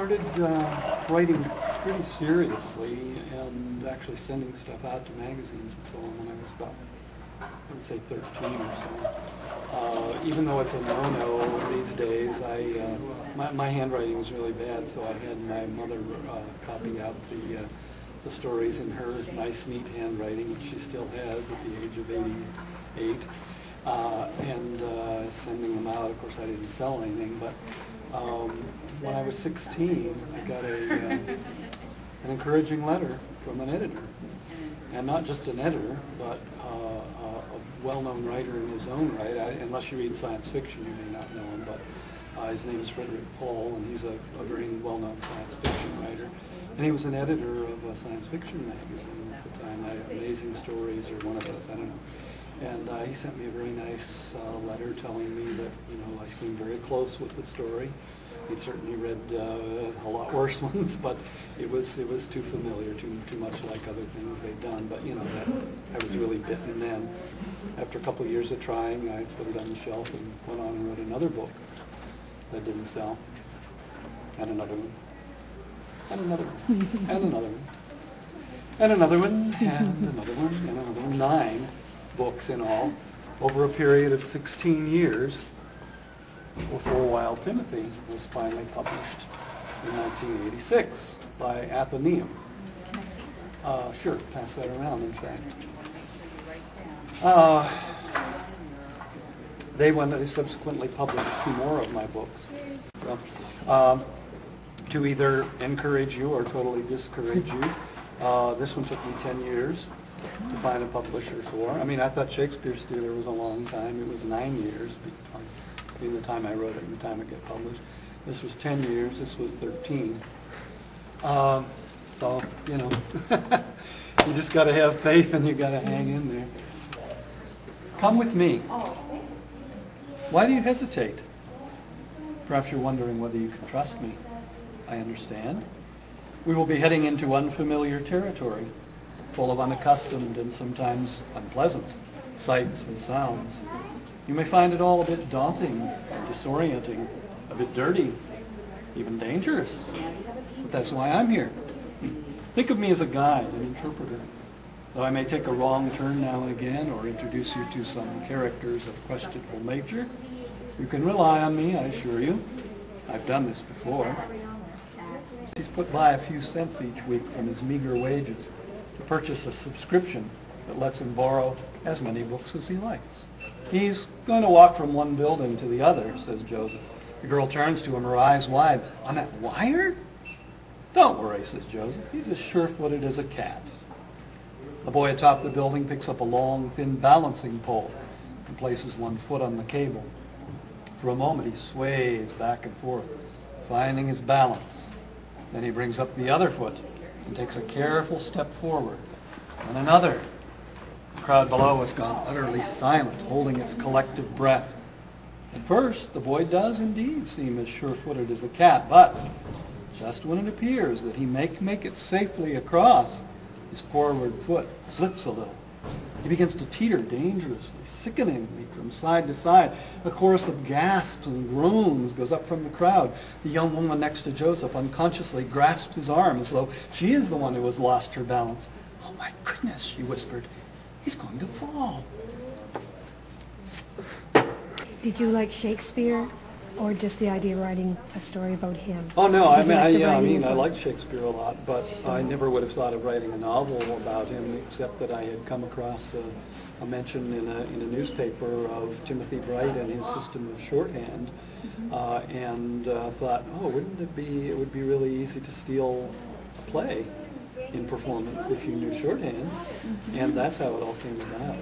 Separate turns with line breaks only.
started writing pretty seriously and actually sending stuff out to magazines and so on when I was about, I would say 13 or so. Even though it's a no-no these days, my handwriting was really bad, so I had my mother copy out the stories in her nice, neat handwriting, which she still has at the age of 88, and sending them out. Of course, I didn't sell anything, but when I was 16, I got an encouraging letter from an editor. And not just an editor, but a well-known writer in his own right. Unless you read science fiction, you may not know him, but his name is Frederick Paul, and he's a very well-known science fiction writer. And he was an editor of a science fiction magazine at the time, Amazing Stories or one of those, I don't know. And he sent me a very nice letter telling me that, you know, I came very close with the story. He'd certainly read a lot worse ones, but it was too familiar, too much like other things they'd done. But you know, I was really bitten then. After a couple of years of trying, I put it on the shelf and went on and wrote another book that didn't sell, and another one, and another one, and another one, and another one, and another one, and another one. 9 books in all over a period of 16 years. Before Wild Timothy was finally published in 1986 by Athenaeum.
Can I see?
Sure, pass that around, in fact. They subsequently published 2 more of my books. So, to either encourage you or totally discourage you, this one took me 10 years to find a publisher for. I mean, I thought Shakespeare Stealer was a long time. It was 9 years between the time I wrote it and the time it got published. This was 10 years. This was 13. So, you know, you just got to have faith and you got to hang in there. Come with me. Why do you hesitate? Perhaps you're wondering whether you can trust me. I understand. We will be heading into unfamiliar territory, full of unaccustomed and sometimes unpleasant sights and sounds. You may find it all a bit daunting and disorienting, a bit dirty, even dangerous. But that's why I'm here. Think of me as a guide, an interpreter. Though I may take a wrong turn now and again or introduce you to some characters of questionable nature, you can rely on me, I assure you. I've done this before. He's put by a few cents each week from his meager wages to purchase a subscription that lets him borrow as many books as he likes. He's going to walk from one building to the other, says Joseph. The girl turns to him, her eyes wide. On that wire? Don't worry, says Joseph. He's as sure-footed as a cat. The boy atop the building picks up a long, thin balancing pole and places one foot on the cable. For a moment, he sways back and forth, finding his balance. Then he brings up the other foot and takes a careful step forward, and another. The crowd below has gone utterly silent, holding its collective breath. At first, the boy does indeed seem as sure-footed as a cat, but just when it appears that he may make it safely across, his forward foot slips a little. He begins to teeter dangerously, sickeningly from side to side. A chorus of gasps and groans goes up from the crowd. The young woman next to Joseph unconsciously grasps his arm as though she is the one who has lost her balance. "Oh my goodness," she whispered. "He's going to fall."
Did you like Shakespeare, or just the idea of writing a story about him?
Oh no, I
I
like Shakespeare a lot, but I never would have thought of writing a novel about him, except that I had come across a mention in a newspaper of Timothy Bright and his system of shorthand, and thought, oh, it would be really easy to steal a play in performance if you knew shorthand, and that's how it all came about.